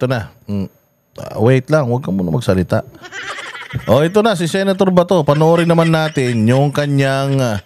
ito na. Wait lang, huwag ka muna magsalita. Ito na si Senator Bato. Panoorin naman natin yung kanyang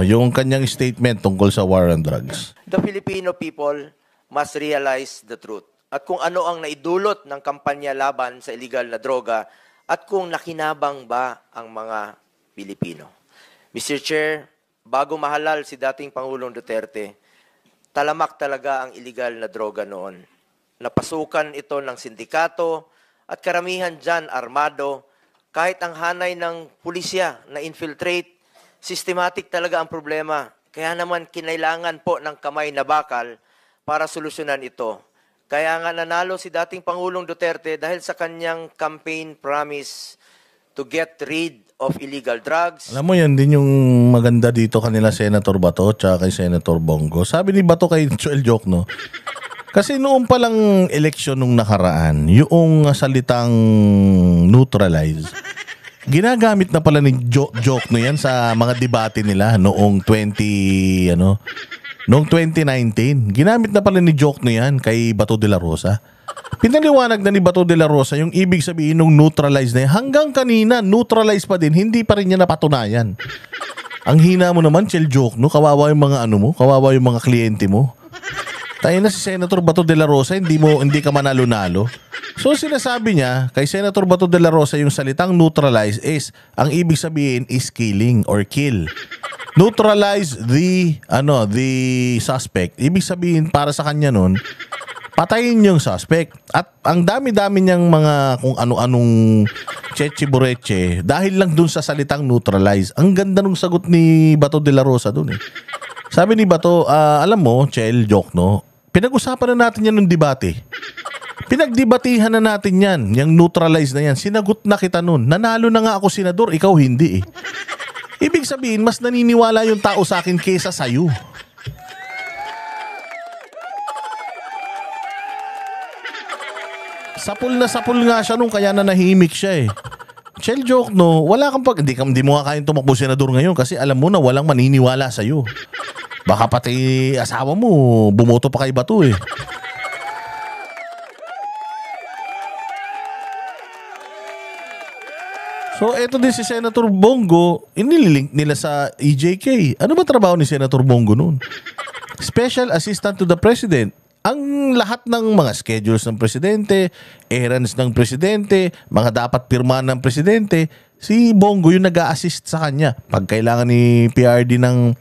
yung kanyang statement tungkol sa war on drugs. The Filipino people must realize the truth. At kung ano ang naidulot ng kampanya laban sa illegal na droga at kung nakinabang ba ang mga Pilipino. Mr. Chair, bago mahalal si dating Pangulong Duterte, talamak talaga ang illegal na droga noon. Napasukan ito ng sindikato at karamihan dyan armado. Kahit ang hanay ng pulisya na infiltrate, systematic talaga ang problema. Kaya naman kinailangan po ng kamay na bakal para solusyonan ito. Kaya nga nanalo si dating Pangulong Duterte dahil sa kanyang campaign promise to get rid of illegal drugs. Alam mo yan din yung maganda dito kanila Senator Bato tsaka kay Senator Bongo. Sabi ni Bato kay Joel Jokno, kasi noong palang eleksyon nung nakaraan, yung salitang neutralize, ginagamit na pala ni Jokno yan sa mga debate nila noong 2019. Ginamit na pala ni Jokno yan kay Bato de la Rosa. Pinaliwanag na ni Bato de la Rosa yung ibig sabihin ng neutralize na yan. Hanggang kanina, neutralize pa din. Hindi pa rin niya napatunayan. Ang hina mo naman, Chel Jokno. Kawawa yung mga kawawa yung mga kliyente mo. Tayo na si Senator Bato de la Rosa, hindi ka manalo-nalo. So sinasabi niya, kay Senator Bato de la Rosa, yung salitang neutralize is, ang ibig sabihin is killing or kill. Neutralize the suspect. Ibig sabihin para sa kanya nun, patayin yung suspect. At ang dami-dami niyang mga kung ano-anong cheche-bureche dahil lang dun sa salitang neutralize. Ang ganda nung sagot ni Bato de la Rosa dun eh. Sabi ni Bato, alam mo, Chel Jokno, pinag-usapan na natin yan ng debate. Pinagdebatihan na natin yan. Yung neutralize na yan. Sinagot na kita nun. Nanalo na nga ako senador, ikaw hindi eh. Ibig sabihin, mas naniniwala yung tao sa akin kesa sa'yo. Sapul na sapul nga siya nung kaya na nahimik siya eh. Chel Jokno, wala kang hindi mo nga kayang tumakbo senador ngayon kasi alam mo na walang maniniwala sa'yo. Baka pati asawa mo, bumoto pa kay Bato eh. So, eto din si Senator Bongo, inililink nila sa EJK. Ano ba trabaho ni Senator Bongo noon? Special Assistant to the President. Ang lahat ng mga schedules ng presidente, errands ng presidente, mga dapat pirmahan ng presidente, si Bongo yung nag-a-assist sa kanya. Pag kailangan ni PRD ng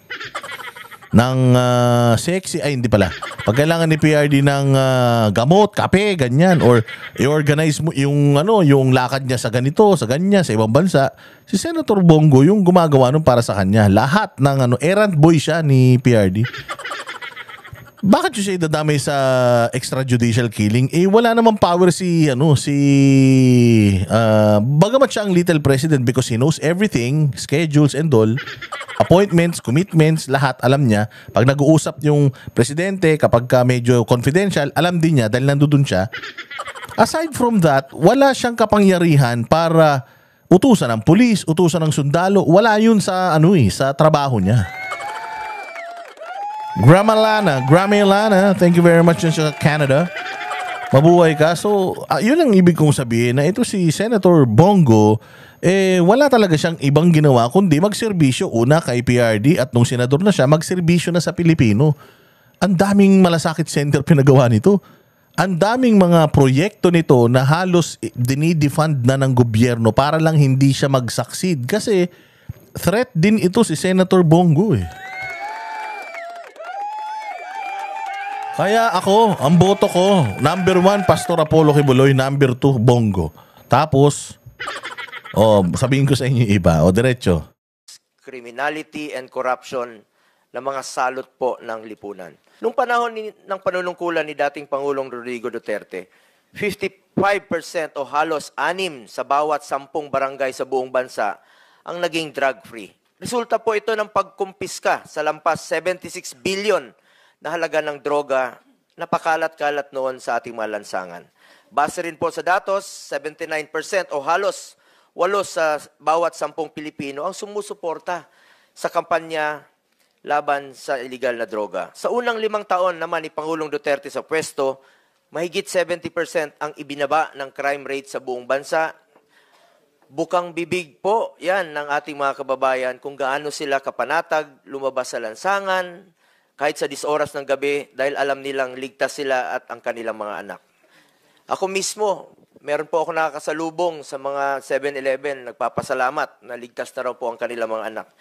sexy, ay hindi pala. Pag kailangan ni PRD ng gamot, kape, ganyan, or i-organize mo yung lakad niya sa ganito, sa ganyan, sa ibang bansa, si Senator Bongo yung gumagawa nun para sa kanya. Lahat ng errand boy siya ni PRD. Bakit siya idadamay sa extrajudicial killing? Eh wala namang power bagamat siya ang little president because he knows everything, schedules and all, appointments, commitments, lahat alam niya. Pag nag-uusap yung presidente, kapag medyo confidential, alam din niya dahil nandoon siya. Aside from that, wala siyang kapangyarihan para utusan ng pulis, utusan ng sundalo. Wala yun sa sa trabaho niya. Gramelana, thank you very much sa Canada. Mabuhay ka. So, yun ang ibig kong sabihin na ito si Senator Bongo, wala talaga siyang ibang ginawa kundi magserbisyo una kay PRD at nung senador na siya, magserbisyo na sa Pilipino. Ang daming malasakit center pinagawa nito. Ang daming mga proyekto nito na halos dinidefund na ng gobyerno para lang hindi siya mag-succeed. Kasi threat din ito si Senator Bongo eh. Kaya ako, ang boto ko, number 1, Pastor Apollo Kibuloy, number 2, Bongo. Tapos, sabihin ko sa inyo iba, diretso. Criminality and corruption na mga salot po ng lipunan. Noong panahon ng panunungkulan ni dating Pangulong Rodrigo Duterte, 55% o halos 6 sa bawat 10 barangay sa buong bansa ang naging drug-free. Resulta po ito ng pagkumpiska sa lampas 76 billion na halaga ng droga na pakalat-kalat noon sa ating mga lansangan. Base rin po sa datos, 79% o halos 8 sa bawat 10 Pilipino ang sumusuporta sa kampanya laban sa illegal na droga. Sa unang 5 taon naman ni Pangulong Duterte sa pwesto, mahigit 70% ang ibinaba ng crime rate sa buong bansa. Bukang bibig po yan ng ating mga kababayan kung gaano sila kapanatag, lumabas sa lansangan, kahit sa 10 oras ng gabi dahil alam nilang ligtas sila at ang kanilang mga anak. Ako mismo, meron po ako nakakasalubong sa mga 7-Eleven, nagpapasalamat na ligtas na raw po ang kanilang mga anak.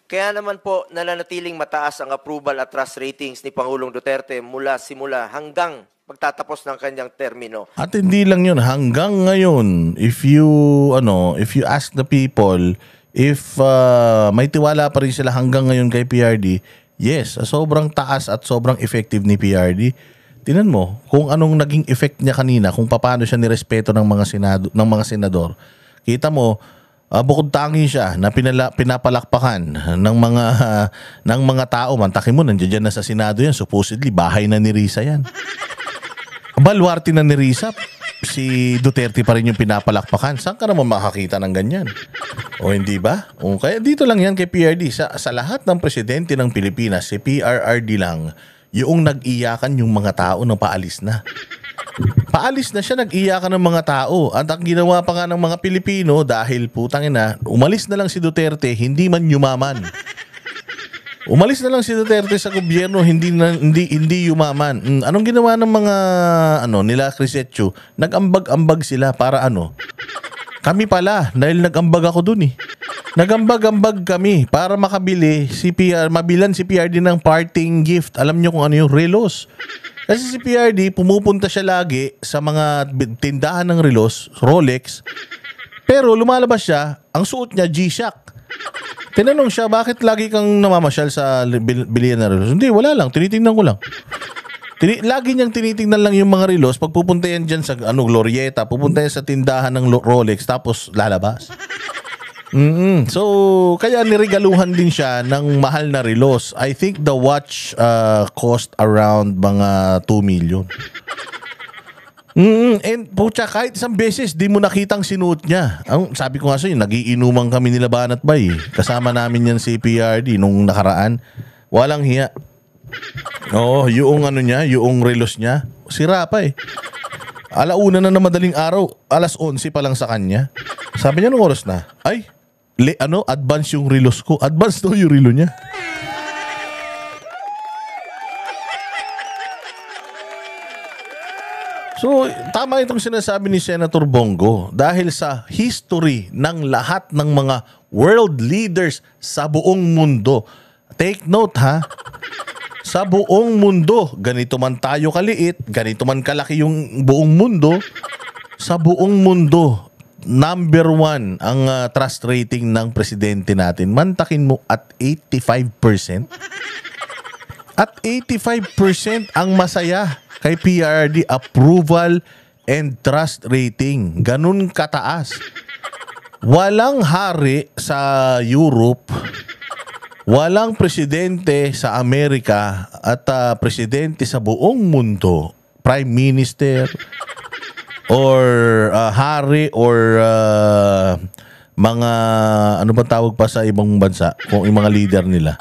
Kaya naman po nananatiling mataas ang approval at trust ratings ni Pangulong Duterte mula simula hanggang pagtatapos ng kanyang termino. At hindi lang yun, hanggang ngayon, if you ask the people, if may tiwala pa rin sila hanggang ngayon kay PRD, yes, sobrang taas at sobrang effective ni PRD. Tingnan mo kung anong naging effect niya kanina, kung paano siya nirespeto ng mga senador. Kita mo, bukod tangi siya na pinapalakpakan ng mga tao. Mantakin mo, nandiyan na sa Senado yan. Supposedly, bahay na ni Risa yan. Baluarte na ni Risa, si Duterte pa rin yung pinapalakpakan. Saan ka naman makakita ng ganyan? O hindi ba? O kaya dito lang yan kay PRD. Sa lahat ng presidente ng Pilipinas, si PRRD lang yung nag-iyakan yung mga tao na paalis na. Paalis na siya, nag-iyakan ng mga tao. At ang ginawa pa nga ng mga Pilipino, dahil putangin na, umalis na lang si Duterte, hindi man yumaman. Umalis na lang si Duterte sa gobyerno, hindi yumaman. Anong ginawa ng mga nila Crisetio? Nag-ambag-ambag sila para Kami pala, dahil nag-ambag ako dun eh. Nag-ambag-ambag kami para makabili mabilan si PRD ng parting gift. Alam niyo kung ano yung relos. Kasi si PRD, pumupunta siya lagi sa mga tindahan ng relos, Rolex. Pero lumalabas siya, ang suot niya G-Shock. Tinanong siya, bakit lagi kang namamasyal sa bilihan na relos? Hindi, wala lang. Tinitingnan ko lang. Lagi niyang tinitingnan lang yung mga relos. Pag pupunta yan dyan sa Glorieta, pupunta yan sa tindahan ng Rolex, tapos lalabas. So, kaya niregaluhan din siya ng mahal na relos. I think the watch cost around mga 2 million. And pucha, kahit isang beses di mo nakitang sinuot niya. Sabi ko nga sa'yo, nagiinuman kami nila Banat Bay. Kasama namin yan si PRD nung nakaraan. Walang hiya. Oo, yung yung relos niya, sira pa eh. Alauna na madaling araw, 11:11 pa lang sa kanya. Sabi niya, nung oras na? Ay, advance yung relos ko. Advance daw yung relo niya. So, tama itong sinasabi ni Senator Bongo dahil sa history ng lahat ng mga world leaders sa buong mundo. Take note ha, sa buong mundo, ganito man tayo kaliit, ganito man kalaki yung buong mundo, sa buong mundo, number 1 ang trust rating ng presidente natin. Mantakin mo at 85%. At 85% ang masaya kay PRD, approval and trust rating. Ganun kataas. Walang hari sa Europe, walang presidente sa Amerika at presidente sa buong mundo, prime minister or hari or mga ano ba tawag pa sa ibang bansa kung yung mga leader nila.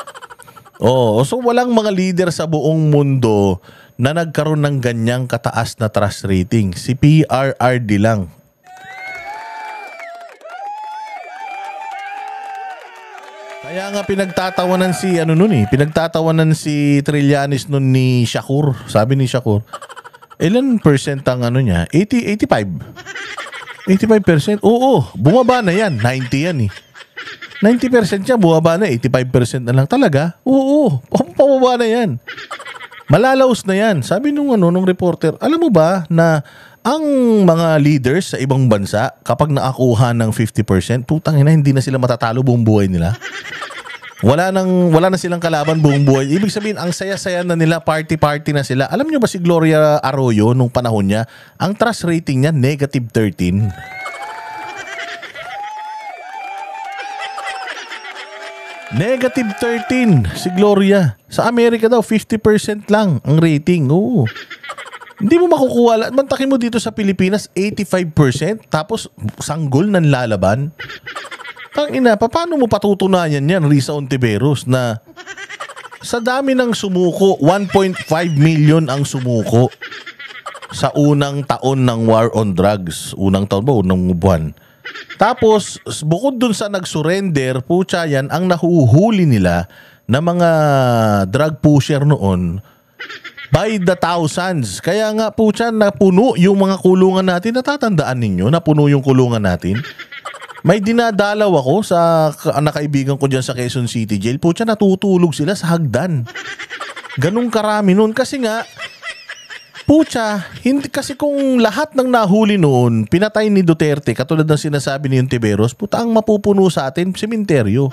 So walang mga leader sa buong mundo na nagkaroon ng ganyang kataas na trust rating. Si PRRD lang. Kaya nga pinagtatawanan si Trillanes nun ni Shakur. Sabi ni Shakur, ilan percent ang niya? 85. 85%? Oo, bumaba na yan. 90 yan eh. 90% siya, bumaba na. 85% na lang talaga. Oo, pababa na yan. Malalaos na yan. Sabi nung reporter, alam mo ba na ang mga leaders sa ibang bansa, kapag nakakuha ng 50%, putang ina, hindi na sila matatalo buong buhay nila. Wala na silang kalaban buong buhay. Ibig sabihin, ang saya-saya na nila, party-party na sila. Alam nyo ba si Gloria Arroyo nung panahon niya, ang trust rating niya, -13. -13 si Gloria. Sa Amerika daw, 50% lang ang rating. Oo. Hindi mo makukuha. Mantakin mo dito sa Pilipinas, 85%. Tapos, sanggol ng lalaban. Tangina, paano mo patutunayan yan, Risa Ontiveros, na sa dami ng sumuko, 1.5 million ang sumuko. sa unang taon ng war on drugs. Unang taon ba? Unang buwan. Tapos, bukod dun sa nag-surrender, putya yan, ang nahuhuli nila na mga drug pusher noon by the thousands. Kaya nga putya, napuno yung mga kulungan natin. Natatandaan ninyo, napuno yung kulungan natin. May dinadalaw ako sa nakaibigan ko dyan sa Quezon City Jail. Putya, natutulog sila sa hagdan. Ganun karami noon. Kasi nga, putya, hindi, kasi kung lahat ng nahuli noon, pinatay ni Duterte, katulad ng sinasabi ni Ontiveros, puta, ang mapupuno sa atin, sementeryo.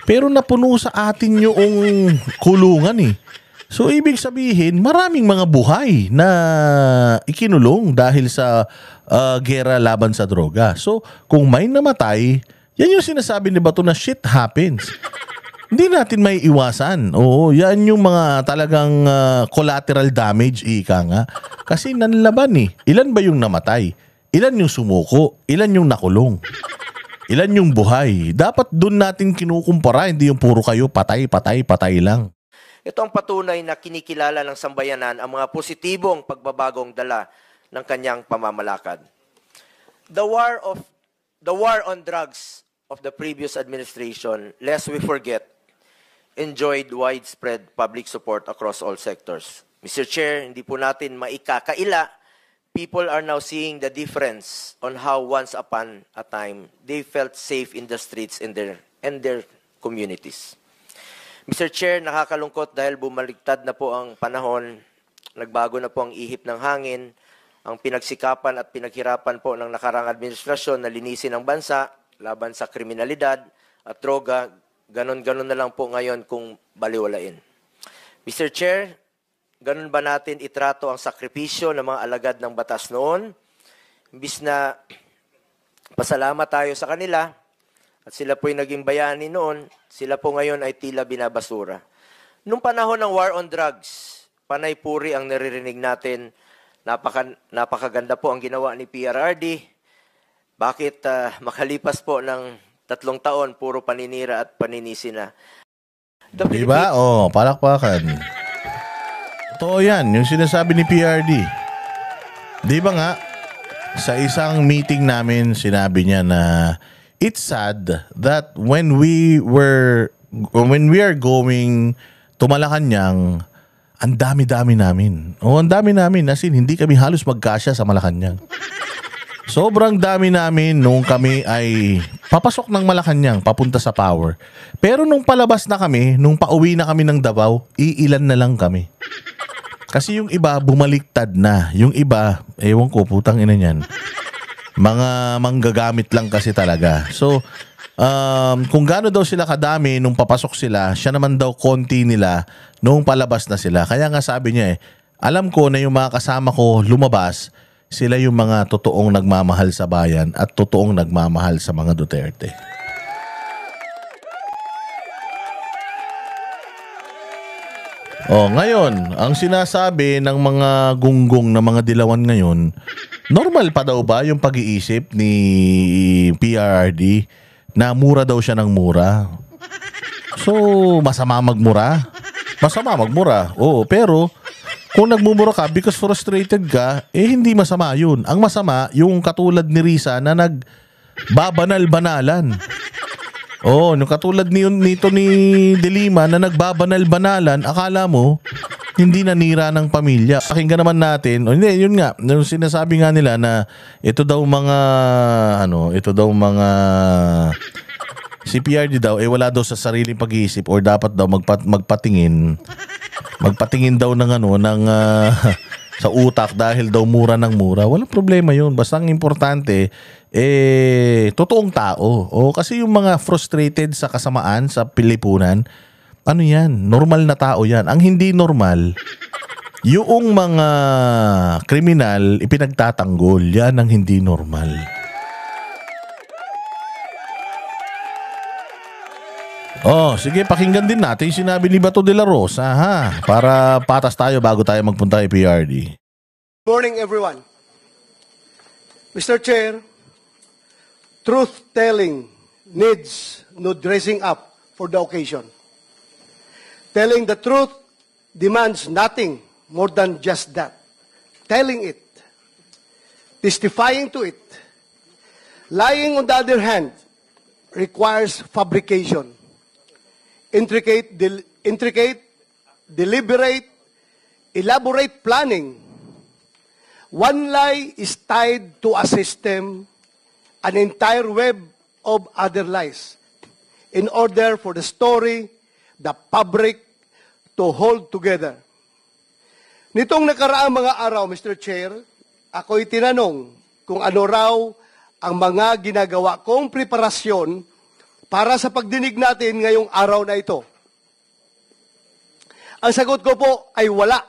Pero napuno sa atin yung kulungan eh. So, ibig sabihin, maraming mga buhay na ikinulong dahil sa gera laban sa droga. So, kung may namatay, yan yung sinasabi ni Bato na shit happens. Hindi natin may iwasan. Oo, yan yung mga talagang collateral damage, ika nga. Kasi nanlaban eh. Ilan ba yung namatay? Ilan yung sumuko? Ilan yung nakulong? Ilan yung buhay? Dapat dun natin kinukumpara, hindi yung puro kayo patay, patay, patay lang. Ito ang patunay na kinikilala ng sambayanan ang mga positibong pagbabagong dala ng kanyang pamamalakad. The war on drugs of the previous administration, lest we forget, enjoyed widespread public support across all sectors. Mr. Chair, hindi po natin maikakaila, people are now seeing the difference on how once upon a time they felt safe in the streets and their communities. Mr. Chair, nakakalungkot dahil bumaliktad na po ang panahon, nagbago na po ang ihip ng hangin, ang pinagsikapan at pinaghirapan po ng nakarang administrasyon na linisin ang bansa laban sa kriminalidad at droga, ganon-ganon na lang po ngayon kung baliwalain. Mr. Chair, ganon ba natin itrato ang sakripisyo ng mga alagad ng batas noon? Imbis na pasalamat tayo sa kanila, at sila po'y naging bayani noon, sila po ngayon ay tila binabasura. Nung panahon ng war on drugs, panay puri ang naririnig natin, napakaganda po ang ginawa ni PRRD. Bakit makalipas po ng 3 taon, puro paninira at paninisi na? Diba? Oh, palakpakan. Totoo yan, yung sinasabi ni PRD. Di ba nga, sa isang meeting namin, sinabi niya na it's sad that when we are going to Malacanang, ang dami-dami namin. O, ang dami namin. As in, hindi kami halos magkasya sa Malacanang. Sobrang dami namin nung kami ay papasok ng Malacanang, papunta sa Power. Pero nung palabas na kami, nung pauwi na kami ng Davao, iilan na lang kami. Kasi yung iba, bumaliktad na. Yung iba, ewan ko, putang ina niyan. Mga manggagamit lang kasi talaga. So, kung gaano daw sila kadami nung papasok sila, siya naman daw konti nila nung palabas na sila. Kaya nga sabi niya alam ko na yung mga kasama ko lumabas, sila yung mga totoong nagmamahal sa bayan at totoong nagmamahal sa mga Duterte. Ngayon, ang sinasabi ng mga gunggong na mga dilawan ngayon, normal pa daw ba yung pag-iisip ni PRRD na mura daw siya ng mura? So, masama magmura? Masama magmura. Oo, pero kung nagmumura ka because frustrated ka, hindi masama yun. Ang masama, yung katulad ni Risa na nagbabanal-banalan. Yung katulad nito ni Delima na nagbabanal-banalan, akala mo, hindi nanira ng pamilya. Pakinggan naman natin, yun nga, yung sinasabi nga nila na ito daw mga, si PRD daw, wala daw sa sariling pag-iisip or dapat daw magpatingin daw ng sa utak dahil daw mura ng mura. Walang problema yun. Basta ang importante, totoong tao. Kasi yung mga frustrated sa kasamaan sa Pilipunan, ano yan? Normal na tao yan. Ang hindi normal, yung mga kriminal, ipinagtatanggol. Yan ang hindi normal. Sige, pakinggan din natin yung sinabi ni Bato de la Rosa, ha? Para patas tayo bago tayo magpunta kay PRD. Morning, everyone. Mr. Chair, truth-telling needs no dressing up for the occasion. Telling the truth demands nothing more than just that, telling it, testifying to it. Lying, on the other hand, requires fabrication, intricate, deliberate, elaborate planning. One lie is tied to a system, an entire web of other lies, in order for the story, the fabric, to hold together. Nitong nakaraang mga araw, Mr. Chair, ako'y tinanong kung ano raw ang mga ginagawa kong preparasyon para sa pagdinig natin ngayong araw na ito. Ang sagot ko po ay wala.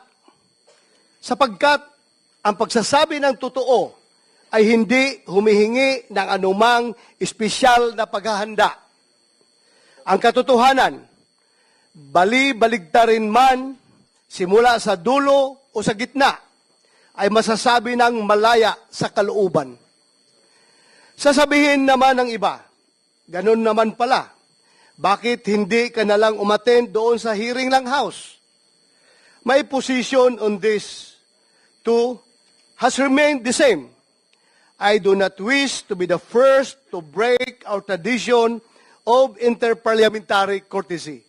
Sapagkat ang pagsasabi ng totoo ay hindi humihingi ng anumang espesyal na paghahanda. Ang katotohanan, bali-baligtarin man, simula sa dulo o sa gitna, ay masasabi ng malaya sa kalooban. Sasabihin naman ng iba, ganun naman pala, bakit hindi ka nalang umattend doon sa hearing ng House? My position on this too has remained the same. I do not wish to be the first to break our tradition of interparliamentary courtesy.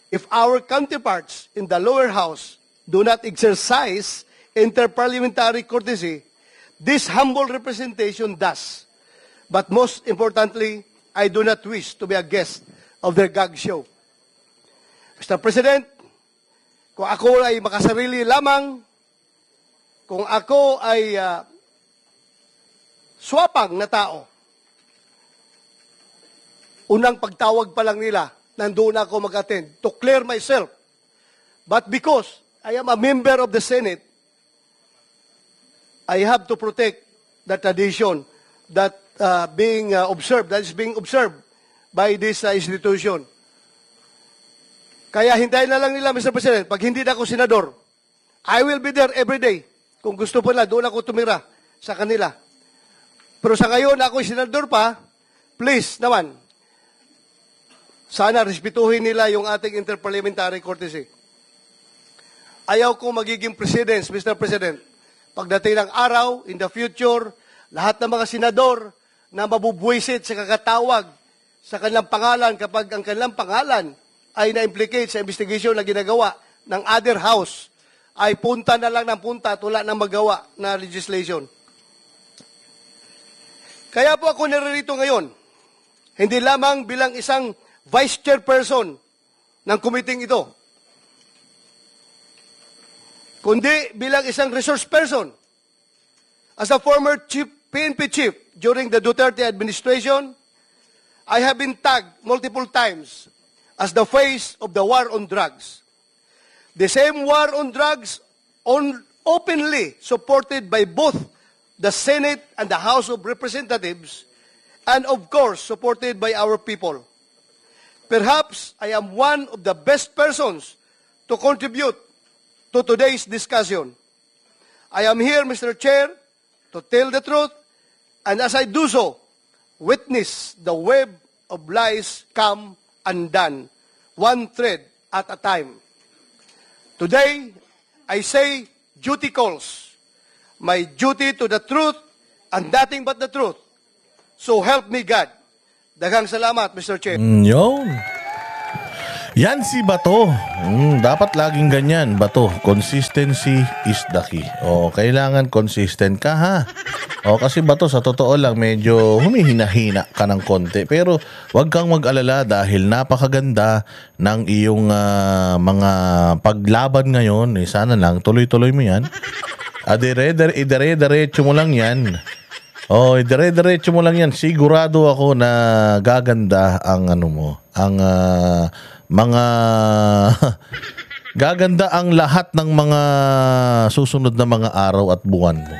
If our counterparts in the lower house do not exercise interparliamentary courtesy, this humble representation does. But most importantly, I do not wish to be a guest of their gag show. Mr. President, kung ako ay makasarili lamang, kung ako ay swapang na tao, unang pagtawag pa lang nila, nandoon ako mag-attend to clear myself. But because I am a member of the Senate, I have to protect the tradition that is being observed by this institution. Kaya hintayin na lang nila, Mr. President, pag hindi na ako senador, I will be there every day. Kung gusto po nila, doon ako tumira sa kanila. Pero sa ngayon, ako senador pa, please naman, sana respetuhin nila yung ating interparliamentary courtesy. Ayaw kong magiging presidents, Mr. President. Pagdating ng araw, in the future, lahat ng mga senador na mabubwisit sa kakatawag sa kanilang pangalan kapag ang kanilang pangalan ay na-implicate sa investigation na ginagawa ng other house, ay punta na lang ng punta at wala nang magawa na legislation. Kaya po ako naririto ngayon, hindi lamang bilang isang vice chairperson ng committee ito, kundi bilang isang resource person. As a former PNP chief during the Duterte administration, I have been tagged multiple times as the face of the war on drugs. The same war on drugs openly supported by both the Senate and the House of Representatives, and of course, supported by our people. Perhaps I am one of the best persons to contribute to today's discussion. I am here, Mr. Chair, to tell the truth, and as I do so, witness the web of lies come undone, one thread at a time. Today, I say duty calls. My duty to the truth and nothing but the truth. So help me God. Daghang salamat, Mr. Chair. Yun. Yan si Bato. Dapat laging ganyan, Bato. Consistency is the key. O, kailangan consistent ka, ha? O, kasi Bato, sa totoo lang, medyo humihina-hina ka ng konti. Pero, wag kang mag-alala dahil napakaganda ng iyong mga paglaban ngayon. Sana lang, tuloy-tuloy mo yan. Idire-diretso mo lang yan. Idire-diretso mo lang yan. Sigurado ako na gaganda ang mga gaganda ang lahat ng mga susunod na mga araw at buwan mo.